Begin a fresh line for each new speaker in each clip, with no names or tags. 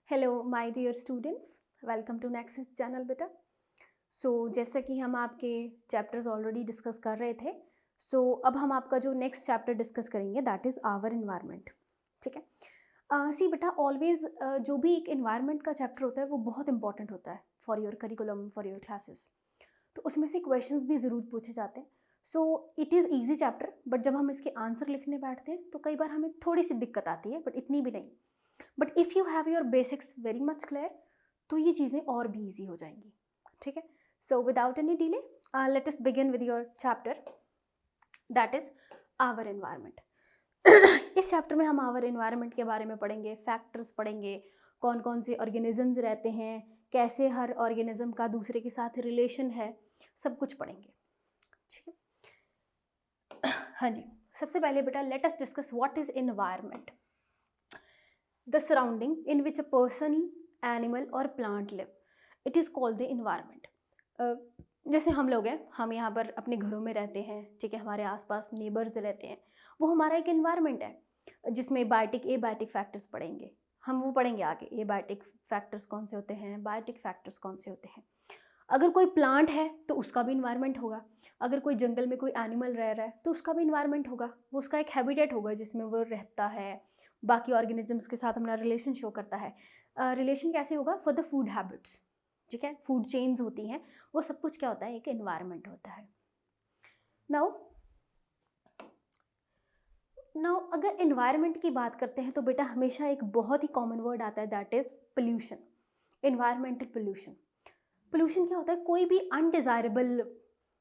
Hello my dear students, welcome to Nexus channel बेटा। जैसा कि हम आपके चैप्टर्स ऑलरेडी डिस्कस कर रहे थे, अब हम आपका जो नेक्स्ट चैप्टर डिस्कस करेंगे दैट इज़ आवर इन्वायरमेंट। ठीक है। सी बेटा, ऑलवेज जो भी एक इन्वायरमेंट का चैप्टर होता है वो बहुत इंपॉर्टेंट होता है for your curriculum, for your classes. तो उसमें से क्वेश्चंस भी ज़रूर पूछे जाते हैं। It is easy chapter, but जब हम इसके आंसर लिखने बैठते हैं तो कई बार हमें थोड़ी सी दिक्कत आती है, बट इतनी भी नहीं। But if you have your basics very much clear तो ये चीज़ें और भी ईजी हो जाएंगी। ठीक है। Without any delay let us begin with your chapter that is our environment. इस चैप्टर में हम आवर एनवायरनमेंट के बारे में पढ़ेंगे, फैक्टर्स पढ़ेंगे, कौन कौन से ऑर्गेनिजम्स रहते हैं, कैसे हर ऑर्गेनिज्म का दूसरे के साथ रिलेशन है, सब कुछ पढ़ेंगे। ठीक है। हाँ जी, सबसे पहले बेटा let us discuss what is environment. The surrounding in which a person, animal or plant live, it is called the environment. जैसे हम लोग हैं, हम यहाँ पर अपने घरों में रहते हैं, ठीक है, हमारे आसपास नेबर्स रहते हैं, वो हमारा एक इन्वायरमेंट है जिसमें बायोटिक एबायोटिक फैक्टर्स पढ़ेंगे। हम वो पढ़ेंगे आगे, एबायोटिक फैक्टर्स कौन से होते हैं, बायोटिक फैक्टर्स कौन से होते हैं। अगर कोई प्लांट है तो उसका भी इन्वायरमेंट होगा, अगर कोई जंगल में कोई एनिमल रह रहा है तो उसका भी इन्वायरमेंट होगा, वो उसका एक हैबिटेट होगा जिसमें वो रहता है, बाकी ऑर्गेनिजम्स के साथ अपना रिलेशन शो करता है। रिलेशन कैसे होगा? For the food habits. ठीक है, फूड चेन्स होती हैं, वो सब कुछ क्या होता है, एक एनवायरनमेंट होता है। नाउ अगर एनवायरनमेंट की बात करते हैं तो बेटा हमेशा एक बहुत ही कॉमन वर्ड आता है that is pollution, environmental pollution. Pollution क्या होता है? कोई भी undesirable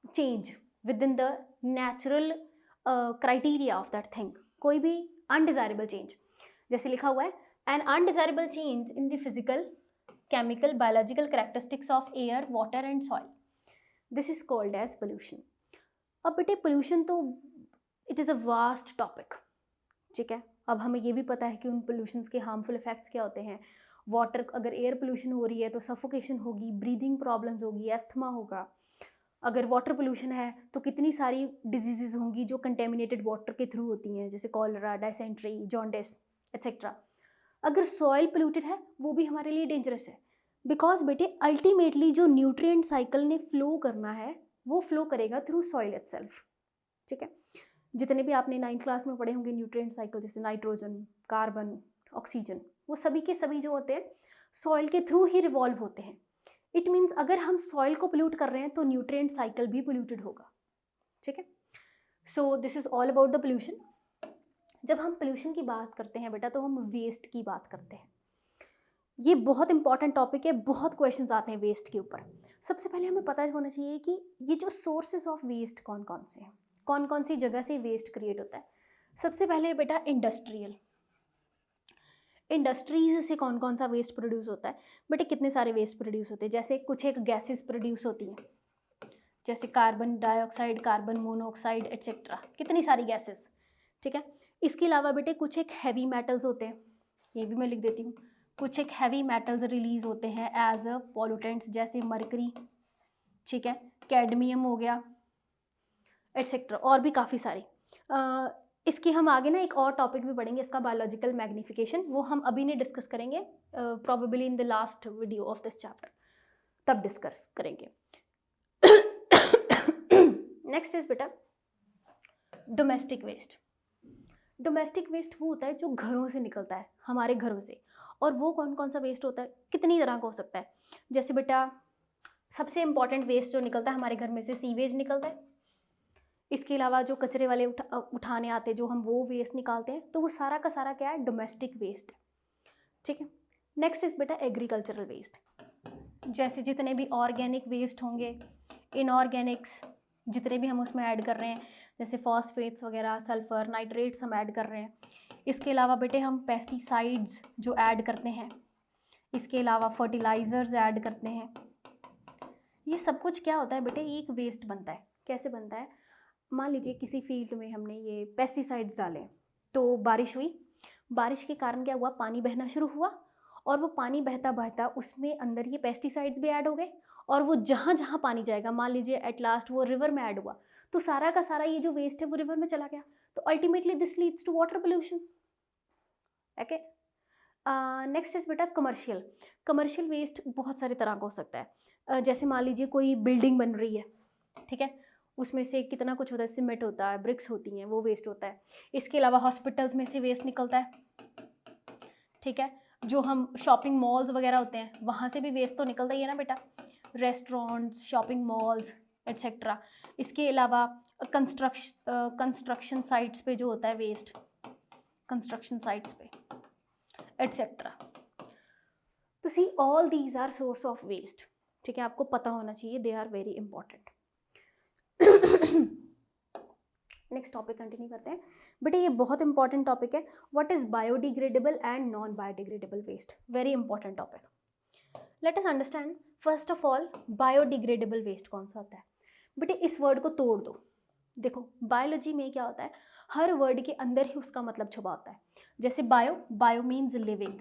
change within the natural criteria of that thing, कोई भी अनडिजायरेबल चेंज, जैसे लिखा हुआ है an undesirable change in the physical, chemical, biological characteristics of air, water and soil, this is called as pollution. अब बेटे pollution तो it is a vast topic. ठीक है, अब हमें ये भी पता है कि उन पोल्यूशंस के हार्मफुल इफेक्ट्स क्या होते हैं। वाटर, अगर एयर पोल्यूशन हो रही है तो सफोकेशन होगी, ब्रीदिंग प्रॉब्लम्स होगी, एस्थमा होगा। अगर वाटर पोल्यूशन है तो कितनी सारी डिजीजेज होंगी जो कंटेमिनेटेड वाटर के थ्रू होती हैं, जैसे कॉलरा, डायसेंट्री, जॉन्डिस एक्सेट्रा। अगर सॉइल पोल्यूटेड है वो भी हमारे लिए डेंजरस है, बिकॉज बेटे अल्टीमेटली जो न्यूट्रिएंट साइकिल ने फ्लो करना है वो फ्लो करेगा थ्रू सॉइल इटसेल्फ। ठीक है, जितने भी आपने 9th क्लास में पढ़े होंगे न्यूट्रिएंट साइकिल, जैसे नाइट्रोजन, कार्बन, ऑक्सीजन, वो सभी के सभी जो होते हैं सॉइल के थ्रू ही रिवॉल्व होते हैं। इट मीन्स अगर हम सॉइल को पोल्यूट कर रहे हैं तो न्यूट्रिएंट साइकिल भी पोल्यूटेड होगा। ठीक है, this is all about the pollution. जब हम पोल्यूशन की बात करते हैं बेटा तो हम वेस्ट की बात करते हैं। ये बहुत इंपॉर्टेंट टॉपिक है, बहुत क्वेश्चंस आते हैं वेस्ट के ऊपर। सबसे पहले हमें पता होना चाहिए कि ये जो सोर्सेज ऑफ वेस्ट कौन कौन से हैं, कौन कौन सी जगह से वेस्ट क्रिएट होता है। सबसे पहले बेटा इंडस्ट्रियल, इंडस्ट्रीज से कौन कौन सा वेस्ट प्रोड्यूस होता है। बेटे कितने सारे वेस्ट प्रोड्यूस होते हैं, जैसे कुछ एक गैसेस प्रोड्यूस होती हैं, जैसे carbon dioxide, carbon monoxide etcetera, कितनी सारी गैसेस। ठीक है, इसके अलावा बेटे कुछ एक हैवी मेटल्स होते हैं, ये भी मैं लिख देती हूँ, कुछ एक हैवी मेटल्स रिलीज होते हैं एज अ पॉल्यूटेंट्स, जैसे मरकरी, ठीक है, कैडमियम हो गया एट्सेट्रा, और भी काफ़ी सारी। इसकी हम आगे ना एक और टॉपिक भी पढ़ेंगे, इसका बायोलॉजिकल मैग्निफिकेशन, वो हम अभी नहीं डिस्कस करेंगे, probably in the last video of this chapter, तब डिस्कस करेंगे। नेक्स्ट इज बेटा डोमेस्टिक वेस्ट। डोमेस्टिक वेस्ट वो होता है जो घरों से निकलता है, हमारे घरों से। और वो कौन कौन सा वेस्ट होता है, कितनी तरह का हो सकता है। जैसे बेटा सबसे इंपॉर्टेंट वेस्ट जो निकलता है हमारे घर में से, सीवेज निकलता है। इसके अलावा जो कचरे वाले उठाने आते हैं, जो हम वो वेस्ट निकालते हैं, तो वो सारा का सारा क्या है, डोमेस्टिक वेस्ट है। ठीक है, नेक्स्ट इज बेटा एग्रीकल्चरल वेस्ट, जैसे जितने भी ऑर्गेनिक वेस्ट होंगे, इनऑर्गेनिक्स जितने भी हम उसमें ऐड कर रहे हैं, जैसे फॉस्फेट्स वगैरह, सल्फर, नाइट्रेट्स हम ऐड कर रहे हैं। इसके अलावा बेटे हम पेस्टिसाइड्स जो ऐड करते हैं, इसके अलावा फर्टिलाइजर्स ऐड करते हैं, ये सब कुछ क्या होता है बेटे, एक वेस्ट बनता है। कैसे बनता है? मान लीजिए किसी फील्ड में हमने ये पेस्टिसाइड्स डाले, तो बारिश हुई, बारिश के कारण क्या हुआ, पानी बहना शुरू हुआ, और वो पानी बहता बहता उसमें अंदर ये पेस्टिसाइड्स भी ऐड हो गए, और वो जहाँ जहाँ पानी जाएगा, मान लीजिए एट लास्ट वो रिवर में ऐड हुआ, तो सारा का सारा ये जो वेस्ट है वो रिवर में चला गया, तो ultimately this leads to water pollution. Okay, next is बेटा कमर्शियल। कमर्शियल वेस्ट बहुत सारे तरह का हो सकता है। जैसे मान लीजिए कोई बिल्डिंग बन रही है, ठीक है, उसमें से कितना कुछ होता है, सीमेंट होता है, ब्रिक्स होती हैं, वो वेस्ट होता है। इसके अलावा हॉस्पिटल्स में से वेस्ट निकलता है, ठीक है, जो हम शॉपिंग मॉल्स वगैरह होते हैं वहाँ से भी वेस्ट तो निकलता ही है ना बेटा, रेस्टोरेंट्स, शॉपिंग मॉल्स एट्सेट्रा। इसके अलावा कंस्ट्रक्शन साइट्स पे जो होता है वेस्ट, कंस्ट्रक्शन साइट्स पे एट्सेट्रा। तो see all these are source of waste, ठीक है, आपको पता होना चाहिए, they are very important. Next topic continue करते हैं। बेटा ये बहुत इंपॉर्टेंट टॉपिक है, what is biodegradable and non biodegradable waste, very important topic. Let us understand first of all biodegradable waste कौन सा होता है। बेटे इस वर्ड को तोड़ दो, देखो बायोलॉजी में क्या होता है, हर वर्ड के अंदर ही उसका मतलब छुपा होता है। जैसे बायो मीन्स लिविंग,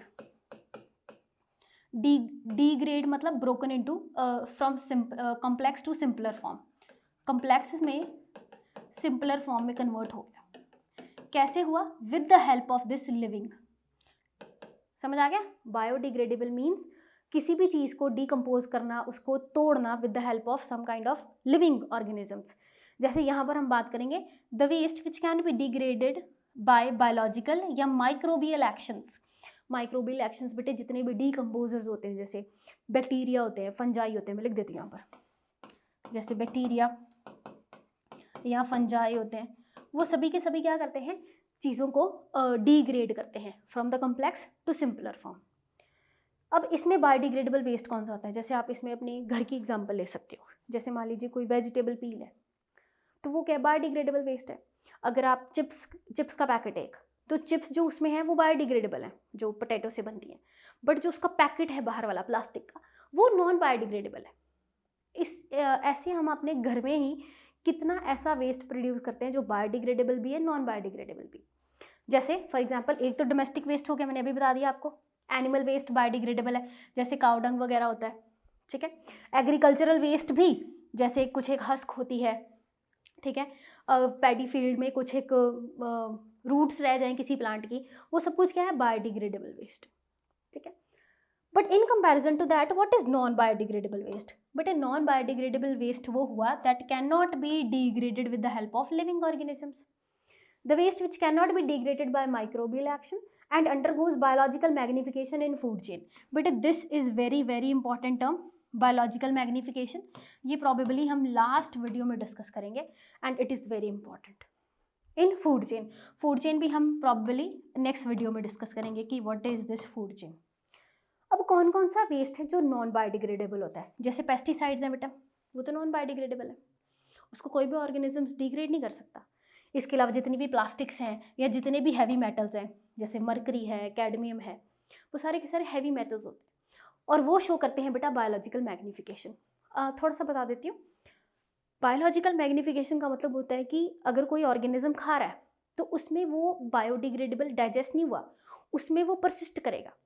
डिग्रेड मतलब broken into from complex to simpler form, complex में सिंपलर फॉर्म में कन्वर्ट हो गया। कैसे हुआ? With the help of this living. समझ आ गया? बायोडिग्रेडेबल मीन्स किसी भी चीज़ को डिकम्पोज करना, उसको तोड़ना with the help of some kind of living organisms. जैसे यहाँ पर हम बात करेंगे the waste which can be degraded by biological या माइक्रोबियल एक्शंस। माइक्रोबियल एक्शंस बेटे जितने भी डिकम्पोजर्स होते हैं, जैसे बैक्टीरिया होते हैं, फंजाई होते हैं, मैं लिख देती हूँ यहाँ पर, जैसे बैक्टीरिया या फंजाई होते हैं, वो सभी के सभी क्या करते हैं, चीज़ों को डिग्रेड करते हैं from the complex to simpler form. अब इसमें बायोडिग्रेडेबल वेस्ट कौन सा होता है, जैसे आप इसमें अपने घर की एग्जांपल ले सकते हो। जैसे मान लीजिए कोई वेजिटेबल पील है, तो वो क्या बायोडिग्रेडेबल वेस्ट है। अगर आप चिप्स का पैकेट एक, तो चिप्स जो उसमें है वो बायोडिग्रेडेबल है, जो पोटैटो से बनती है, बट जो उसका पैकेट है बाहर वाला प्लास्टिक का, वो नॉन बायोडिग्रेडेबल है। ऐसे हम अपने घर में ही कितना ऐसा वेस्ट प्रोड्यूस करते हैं जो बायोडिग्रेडेबल भी है, नॉन बायोडिग्रेडेबल भी। जैसे फॉर एग्जांपल एक तो डोमेस्टिक वेस्ट हो गया, मैंने अभी बता दिया आपको। एनिमल वेस्ट बायोडिग्रेडेबल है, जैसे काउ डंग वगैरह होता है, ठीक है। एग्रीकल्चरल वेस्ट भी, जैसे कुछ एक हस्क होती है, ठीक है, पैडी फील्ड में कुछ एक रूट्स रह जाएं किसी प्लांट की, वो सब कुछ क्या है, बायोडिग्रेडेबल वेस्ट, ठीक है। But in comparison to that what is non biodegradable waste? But a non biodegradable waste वो हुआ that can not be degraded with the help of living organisms, the waste which can not be degraded by microbial action and undergoes biological magnification in food chain. But this is very very important term, biological magnification. ये probably हम last video में discuss करेंगे and it is very important in food chain. food chain भी हम probably next video में discuss करेंगे कि what is this food chain. अब कौन कौन सा वेस्ट है जो नॉन बायोडिग्रेडेबल होता है? जैसे पेस्टिसाइड्स हैं बेटा, वो तो नॉन बायोडिग्रेडेबल है, उसको कोई भी ऑर्गेनिजम्स डिग्रेड नहीं कर सकता। इसके अलावा जितनी भी प्लास्टिक्स हैं या जितने भी हैवी मेटल्स हैं, जैसे मरकरी है, कैडमियम है, वो सारे के सारे हैवी मेटल्स होते हैं और वो शो करते हैं बेटा बायोलॉजिकल मैग्नीफिकेशन। थोड़ा सा बता देती हूँ। बायोलॉजिकल मैग्नीफिकेशन का मतलब होता है कि अगर कोई ऑर्गेनिज्म खा रहा है तो उसमें वो बायोडिग्रेडेबल डाइजेस्ट नहीं हुआ, उसमें वो परसिस्ट करेगा,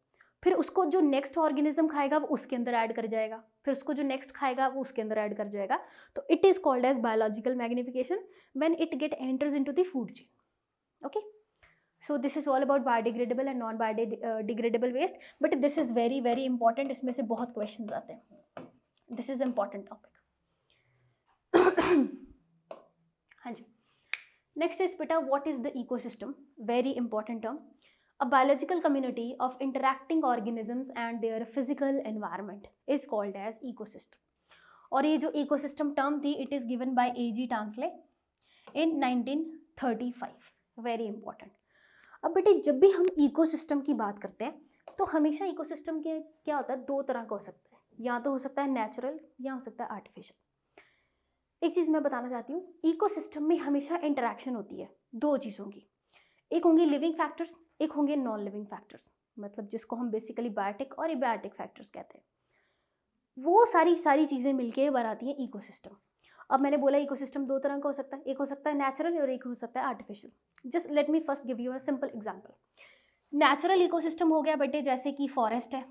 फिर उसको जो नेक्स्ट ऑर्गेनिज्म खाएगा वो उसके अंदर ऐड कर जाएगा, फिर उसको जो नेक्स्ट खाएगा वो उसके अंदर ऐड कर जाएगा। तो it is called as biological magnification when it get enters into the food chain. Okay, so this is all about biodegradable and non biodegradable waste, but this is very very important, इसमें से बहुत question आते हैं, this is important topic. हाँ जी, next is बेटा what is the ecosystem, very important term, a biological community of interacting organisms and their physical environment is called as ecosystem. और ये जो ecosystem term थी, it is given by A.G. Tansley in 1935, very important. अब बेटे जब भी हम ecosystem की बात करते हैं तो हमेशा ecosystem के क्या होता है, दो तरह का हो सकता है, या तो हो सकता है नेचुरल या हो सकता है आर्टिफिशियल। एक चीज़ मैं बताना चाहती हूँ, ecosystem में हमेशा इंटरेक्शन होती है दो चीज़ों की, एक होंगे लिविंग फैक्टर्स, एक होंगे नॉन लिविंग फैक्टर्स, मतलब जिसको हम बेसिकली बायोटिक और एबायोटिक फैक्टर्स कहते हैं। वो सारी चीज़ें मिलके बनाती हैं इकोसिस्टम। अब मैंने बोला इकोसिस्टम दो तरह का हो सकता है, एक हो सकता है नेचुरल और एक हो सकता है artificial. Just let me first give you a simple example. Natural ecosystem हो गया बेटे जैसे कि फॉरेस्ट है,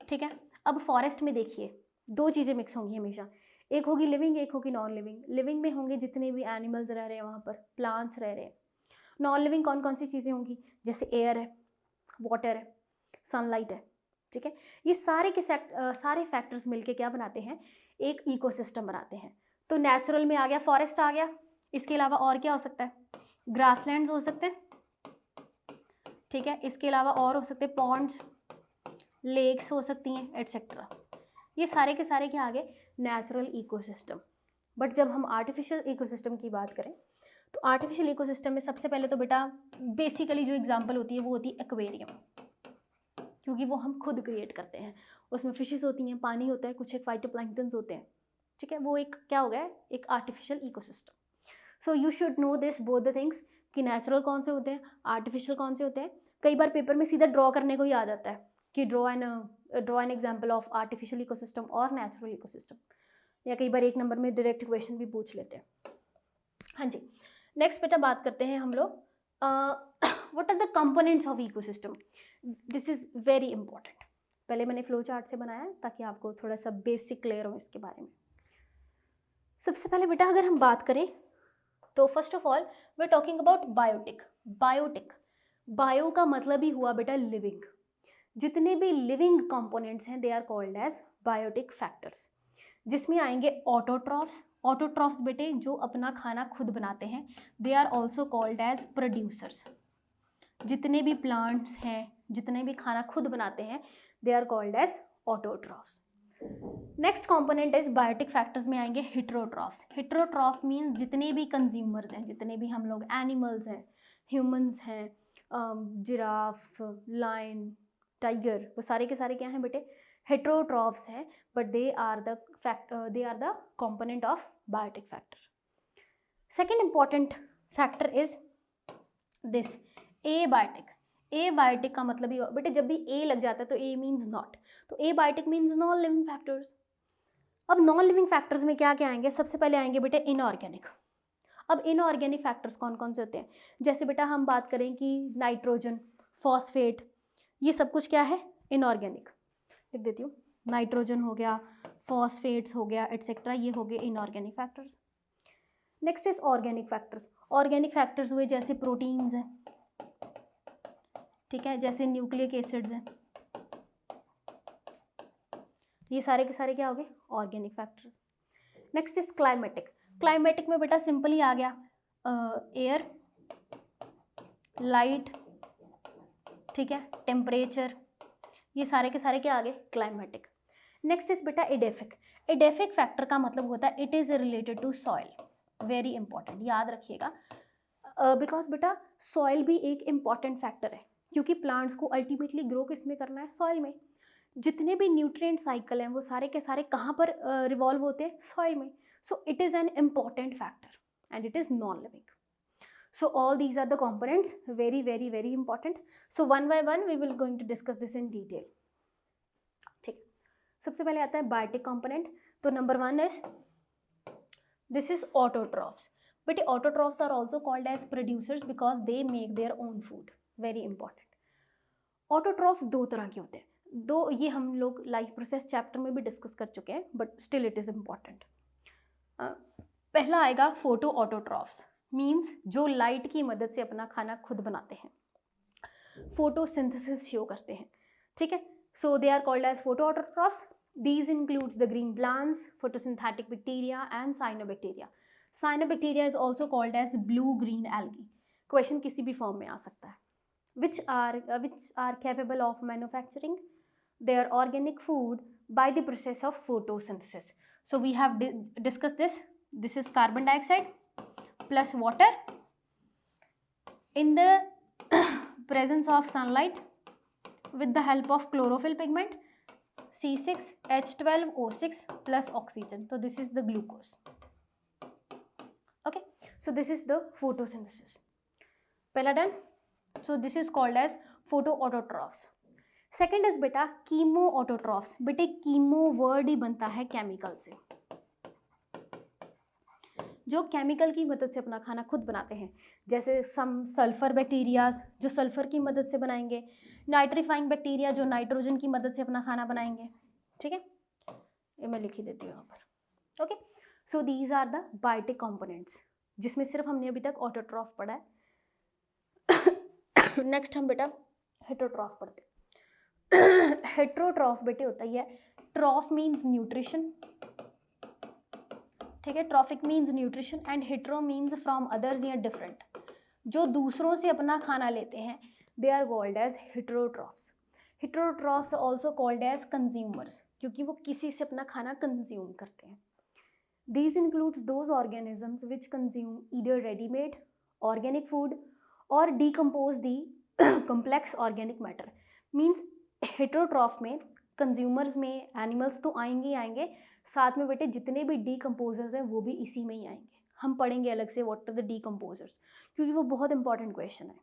ठीक है। अब फॉरेस्ट में देखिए दो चीज़ें मिक्स होंगी हमेशा, एक होगी लिविंग, एक होगी नॉन लिविंग। लिविंग में होंगे जितने भी एनिमल्स रह रहे हैं वहाँ पर, प्लांट्स रह रहे हैं। नॉन लिविंग कौन कौन सी चीज़ें होंगी, जैसे एयर है, वाटर है, सनलाइट है, ठीक है। ये सारे के सारे फैक्टर्स मिलके क्या बनाते हैं, एक इकोसिस्टम बनाते हैं। तो नेचुरल में आ गया फॉरेस्ट आ गया, इसके अलावा और क्या हो सकता है, ग्रासलैंड्स हो सकते हैं, ठीक है। इसके अलावा और हो सकते हैं पॉन्ड्स, लेक्स हो सकती हैं, एटसेट्रा। ये सारे के सारे क्या आ गए, नेचुरल इकोसिस्टम। बट जब हम आर्टिफिशियल इकोसिस्टम की बात करें तो आर्टिफिशियल इकोसिस्टम में सबसे पहले तो बेटा बेसिकली जो एग्जांपल होती है वो होती है एक्वेरियम, क्योंकि वो हम खुद क्रिएट करते हैं। उसमें फिशेस होती हैं, पानी होता है, कुछ एक फाइटोप्लैंक्टन्स होते हैं, ठीक है। वो एक क्या हो गया, एक artificial ecosystem. So you should know this both the things कि नेचुरल कौन से होते हैं, आर्टिफिशियल कौन से होते हैं। कई बार पेपर में सीधा ड्रॉ करने को ही आ जाता है कि draw an example of artificial ecosystem और नेचुरल इकोसिस्टम, या कई बार एक नंबर में डायरेक्ट क्वेश्चन भी पूछ लेते हैं। हाँ जी, नेक्स्ट बेटा बात करते हैं हम लोग what are the components of ecosystem. This is very important. पहले मैंने फ्लो चार्ट से बनाया है ताकि आपको थोड़ा सा बेसिक क्लियर हो इसके बारे में। सबसे पहले बेटा अगर हम बात करें तो first of all we are talking about biotic. Biotic, bio का मतलब ही हुआ बेटा लिविंग। जितने भी लिविंग कंपोनेंट्स हैं they are called as biotic factors, जिसमें आएंगे ऑटोट्रॉफ्स। ऑटोट्रॉफ्स बेटे जो अपना खाना खुद बनाते हैं, they are also called as producers. जितने भी प्लांट्स हैं, जितने भी खाना खुद बनाते हैं, they are called as autotrophs. Next component is biotic factors में आएंगे हिट्रोट्रॉफ्स। हिट्रोट्रॉफ मीन्स जितने भी कंज्यूमर्स हैं, जितने भी हम लोग एनिमल्स हैं, ह्यूमंस हैं, जिराफ, लायन, टाइगर, वो सारे के सारे क्या हैं बेटे, हेट्रोट्रॉफ्स हैं, but they are the component of biotic factor. Second important factor is this abiotic. abiotic का मतलब ही बेटे जब भी a लग जाता है तो a means not, तो abiotic means non living factors. अब नॉन लिविंग फैक्टर्स में क्या क्या आएंगे, सबसे पहले आएंगे बेटे इनऑर्गेनिक। अब इनऑर्गेनिक फैक्टर्स कौन कौन से होते हैं, जैसे बेटा हम बात करें कि नाइट्रोजन, फॉस्फेट, ये सब कुछ क्या है, इनऑर्गेनिक। लिख देती हूँ, नाइट्रोजन हो गया, फॉस्फेट्स हो गया, एटसेट्रा, ये हो गए inorganic factors. Next is organic factors. Organic factors हुए जैसे प्रोटीन्स हैं, ठीक है, जैसे न्यूक्लिक एसिड्स हैं, ये सारे के सारे क्या हो गए, organic factors. Next is climatic. Climatic में बेटा सिंपल ही आ गया, एयर, लाइट, ठीक है, टेम्परेचर, ये सारे के सारे क्या आ गए, क्लाइमेटिक। नेक्स्ट इज बेटा एडेफिक। एडेफिक फैक्टर का मतलब होता है it is related to soil. Very important, याद रखिएगा, बिकॉज बेटा सॉइल भी एक इम्पॉर्टेंट फैक्टर है, क्योंकि प्लांट्स को अल्टीमेटली ग्रो किस में करना है, सॉइल में। जितने भी न्यूट्रिएंट साइकिल हैं वो सारे के सारे कहाँ पर रिवॉल्व होते हैं, सॉइल में। So it is an important factor and it is non living. So all these are the components, very very very important. So one by one we will going to discuss this in detail. ठीक, सबसे पहले आता है biotic component. तो number 1 is this is autotrophs. But autotrophs are also called as producers because they make their own food. Very important. Autotrophs दो तरह के होते हैं, दो, ये हम लोग लाइफ प्रोसेस चैप्टर में भी डिस्कस कर चुके हैं, but still it is important. पहला आएगा फोटो ऑटोट्रॉफ्स, मीन्स जो लाइट की मदद से अपना खाना खुद बनाते हैं, फोटोसिंथेसिस शो करते हैं, ठीक है. So they are called as photo autotrophs. These includes the green plants, photosynthetic bacteria and cyanobacteria. Cyanobacteria is also called as blue-green algae. Question किसी भी फॉर्म में आ सकता है. Which are capable of manufacturing their organic food by the process of photosynthesis. So we have discussed this. This is carbon dioxide plus water in the presence of sunlight with the help of chlorophyll pigment C6H12O6 plus oxygen. So this is the glucose. Okay, so this is the photosynthesis. Pehla done. So this is called as photoautotrophs. Second is beta chemoautotrophs. बेटे chemo word ही बनता है chemical से, जो chemical की मदद से अपना खाना खुद बनाते हैं. जैसे सम सल्फर बैक्टीरियाज जो सल्फर की मदद से बनाएंगे, नाइट्रीफाइंग बैक्टीरिया जो नाइट्रोजन की मदद से अपना खाना बनाएंगे, ठीक है. ये मैं लिख ही देती हूँ यहाँ पर. Okay, so these are the biotic components, जिसमें सिर्फ हमने अभी तक ऑटोट्रॉफ पढ़ा है. नेक्स्ट हम बेटा हेटरोट्रॉफ पढ़ते हैं। हेटरोट्रॉफ बेटे होता ही है, ट्रॉफ मीन्स न्यूट्रिशन, ठीक है, trophic means nutrition and hetero means from others या डिफरेंट। जो दूसरों से अपना खाना लेते हैं they are called as heterotrophs. Heterotrophs also called as consumers, क्योंकि वो किसी से अपना खाना कंज्यूम करते हैं। These includes those organisms which consume either ready-made organic food or decompose the complex organic matter. Means heterotroph में consumers में animals तो आएंगे ही आएंगे, साथ में बेटे जितने भी decomposers हैं वो भी इसी में ही आएंगे। हम पढ़ेंगे अलग से what are the decomposers, क्योंकि वो बहुत इंपॉर्टेंट क्वेश्चन है।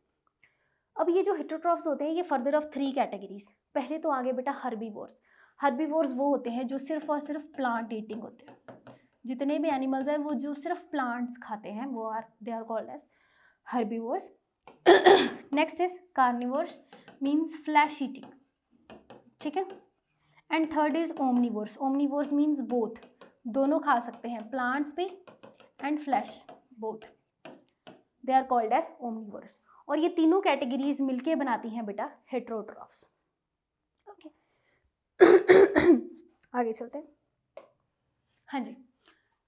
अब ये जो हेटरोट्रॉफ्स होते हैं ये फर्दर ऑफ 3 कैटेगरीज। पहले तो आगे बेटा हर्बीवोर्स। हर्बीवोर्स वो होते हैं जो सिर्फ और सिर्फ प्लांट ईटिंग होते हैं। जितने भी एनिमल्स हैं वो जो सिर्फ प्लांट्स खाते हैं वो they are called as herbivores. Next is carnivores means flesh eating, ठीक है। And third is omnivores. Omnivores means both, दोनों खा सकते हैं, प्लांट्स भी and flesh both, they are called as omnivores. और ये तीनों कैटेगरीज मिलके बनाती हैं बेटा हेटरोट्रॉफ्स। ओके आगे चलते हैं। हाँ जी,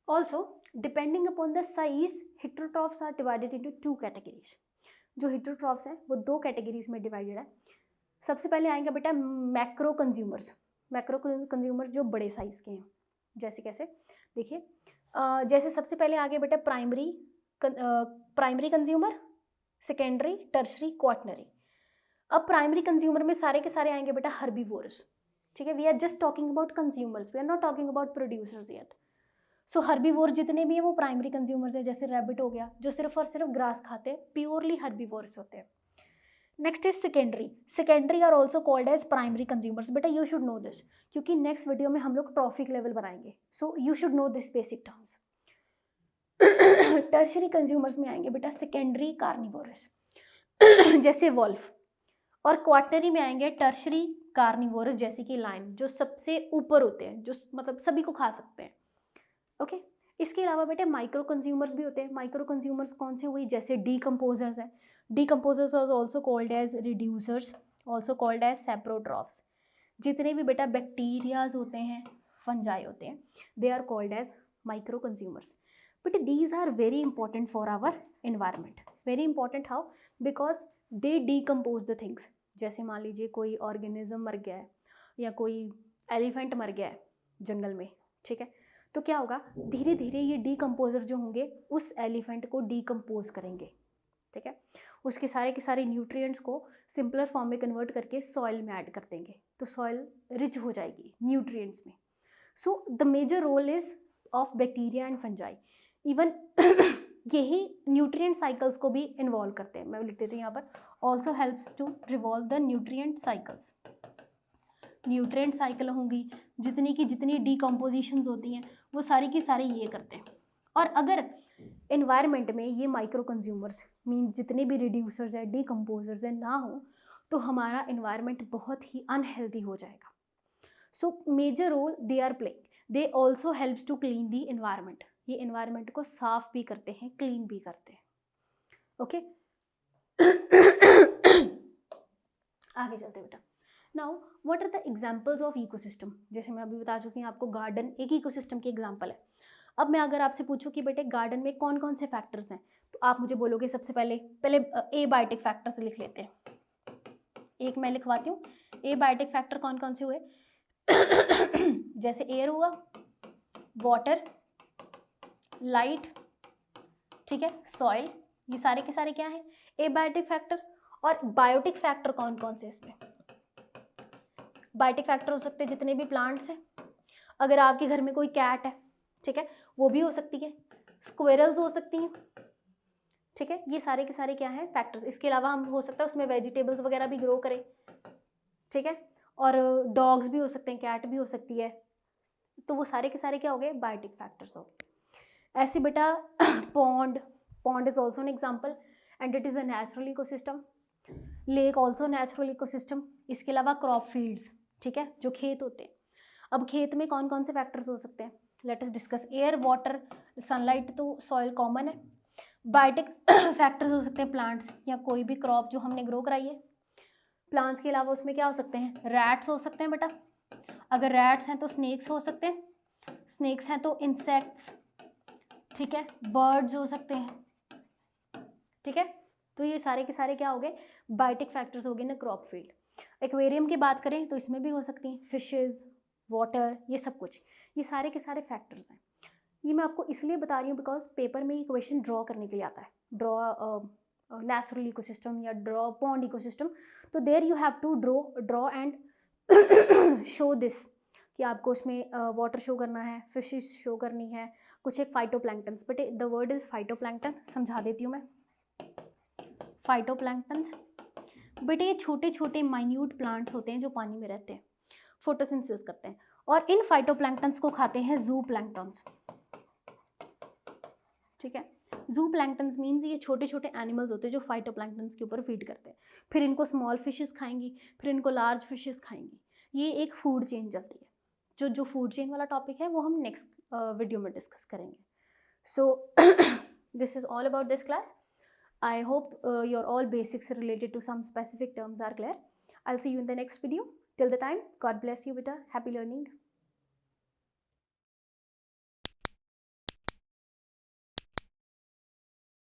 also depending upon the size heterotrophs are divided into 2 categories. जो हेटरोट्रॉफ्स हैं वो 2 कैटेगरीज में डिवाइडेड है। सबसे पहले आएंगे बेटा मैक्रो कंज्यूमर्स। मैक्रो कंज्यूमर्स जो बड़े साइज के हैं, जैसे कैसे देखिए, जैसे सबसे पहले आगे बेटा primary consumer, secondary, tertiary, quaternary. अब प्राइमरी कंज्यूमर में सारे के सारे आएंगे बेटा हर्बीवोर्स, ठीक है। We are just talking about consumers, we are not talking about producers yet. So herbivores जितने भी हैं वो प्राइमरी कंज्यूमर्स हैं, जैसे रैबिट हो गया जो सिर्फ और सिर्फ ग्रास खाते हैं, प्योरली हर्बीवोर्स होते हैं। Next is secondary. Secondary are also called as primary consumers. बेटा यू शुड नो दिस, क्योंकि नेक्स्ट वीडियो में हम लोग ट्रॉफिक लेवल बनाएंगे, so you should know this basic terms. Tertiary consumers में आएंगे बेटा सेकेंडरी कार्निवोरस जैसे वॉल्फ, और क्वाटनरी में आएंगे टर्शरी कार्निवोरस जैसे कि लायन, जो सबसे ऊपर होते हैं, जो मतलब सभी को खा सकते हैं। ओके इसके अलावा बेटे माइक्रो कंज्यूमर्स भी होते हैं। माइक्रो कंज्यूमर्स कौन से हुई, जैसे डीकम्पोजर्स हैं। Decomposers are also called as reducers, also called as saprotrophs. जितने भी बेटा बैक्टीरियाज होते हैं, फंजाई होते हैं, they are called as micro consumers. But these are very important for our environment. Very important how, because they decompose the things. जैसे मान लीजिए कोई ऑर्गेनिज्म मर गया है या कोई एलिफेंट मर गया है जंगल में, ठीक है, तो क्या होगा, धीरे धीरे ये डीकम्पोजर जो होंगे उस एलिफेंट को डीकम्पोज करेंगे, ठीक है। उसके सारे के सारे न्यूट्रिएंट्स को सिंपलर फॉर्म में कन्वर्ट करके सॉइल में ऐड कर देंगे, तो सॉइल रिच हो जाएगी न्यूट्रिएंट्स में। So the major role is of bacteria and fungi. Even यही न्यूट्रिएंट साइकिल्स को भी इन्वॉल्व करते हैं। मैं लिख देती हूँ यहाँ पर, also helps to revolve the nutrient cycles. Nutrient cycle होंगी, जितनी डीकम्पोजिशंस होती हैं वो सारी की सारी ये करते हैं। और अगर एनवायरनमेंट में ये माइक्रो कंज्यूमर्स मीन जितने भी रिड्यूसर्स हैं, डीकम्पोजर्स हैं ना हो, तो हमारा एनवायरनमेंट बहुत ही अनहेल्दी हो जाएगा। So major role they are playing. They also helps to clean the environment. ये एनवायरनमेंट को साफ भी करते हैं, क्लीन भी करते हैं। ओके आगे चलते बेटा। Now what are the examples of ecosystem. जैसे मैं अभी बता चुकी हूँ आपको, गार्डन एक इकोसिस्टम की एग्जाम्पल है। अब मैं अगर आपसे पूछूं कि बेटे गार्डन में कौन कौन से फैक्टर्स हैं, तो आप मुझे बोलोगे सबसे पहले एबायोटिक फैक्टर्स लिख लेते हैं। एक मैं लिखवाती हूँ, एबायोटिक फैक्टर कौन कौन से हुए जैसे एयर हुआ, वाटर, लाइट, ठीक है, सॉइल, ये सारे के सारे क्या है एबायोटिक फैक्टर। और बायोटिक फैक्टर कौन कौन से इसमें, बायोटिक फैक्टर हो सकते हैं जितने भी प्लांट्स हैं। अगर आपके घर में कोई कैट है, ठीक है, वो भी हो सकती है, स्क्विरल्स हो सकती हैं, ठीक है, ये सारे के सारे क्या हैं फैक्टर्स। इसके अलावा हम हो सकता है उसमें वेजिटेबल्स वगैरह भी ग्रो करें, ठीक है, और डॉग्स भी हो सकते हैं, कैट भी हो सकती है, तो वो सारे के सारे क्या हो गए बायोटिक फैक्टर्स हो गए। ऐसे बेटा pond is also an example and it is a natural ecosystem. Lake also natural ecosystem. इसके अलावा क्रॉप फील्ड्स, ठीक है, जो खेत होते हैं। अब खेत में कौन कौन से फैक्टर्स हो सकते हैं, let us discuss. Air, water, sunlight तो सॉइल कॉमन है। बायोटिक फैक्टर्स हो सकते हैं प्लांट्स या कोई भी क्रॉप जो हमने ग्रो कराई है। प्लांट्स के अलावा उसमें क्या हो सकते हैं, रैट्स हो सकते हैं बेटा, अगर रैट्स हैं तो स्नेक्स हो सकते हैं, स्नेक्स हैं तो इंसेक्ट्स, ठीक है, बर्ड्स हो सकते हैं, ठीक है। तो ये सारे के सारे क्या हो गए, बायोटिक फैक्टर्स हो गए ना क्रॉप फील्ड। एक्वेरियम की बात करें तो इसमें भी हो सकती हैं फिशेज, वाटर, ये सब कुछ, ये सारे के सारे फैक्टर्स हैं। ये मैं आपको इसलिए बता रही हूँ बिकॉज पेपर में ये क्वेश्चन ड्रॉ करने के लिए आता है, ड्रॉ नेचुरल इकोसिस्टम या ड्रॉ पॉन्ड इकोसिस्टम, तो there you have to draw and show this, कि आपको उसमें वाटर शो करना है, फिशेस शो करनी है, कुछ एक phytoplanktons, but the word is phytoplankton, समझा देती हूँ मैं। फाइटोप्लैंक्टन्स बेटे ये छोटे छोटे माइन्यूट प्लांट्स होते हैं जो पानी में रहते हैं, फोटोसिंथेसिस करते हैं, और इन फाइटोप्लैंक्टन्स को खाते हैं जू प्लैंक्टन्स, ठीक है। जू प्लैंक्टन्स मीन्स ये छोटे छोटे एनिमल्स होते हैं जो फाइटोप्लैंक्टन्स के ऊपर फीड करते हैं, फिर इनको स्मॉल फिशेस खाएंगी, फिर इनको लार्ज फिशेस खाएंगी, ये एक फूड चेन चलती है। जो फूड चेन वाला टॉपिक है वो हम नेक्स्ट वीडियो में डिस्कस करेंगे। सो this is all about this class. I hope your all basics related to some specific terms are clear. I'll see you in the next video. Till the time, God bless you, beta. Happy learning.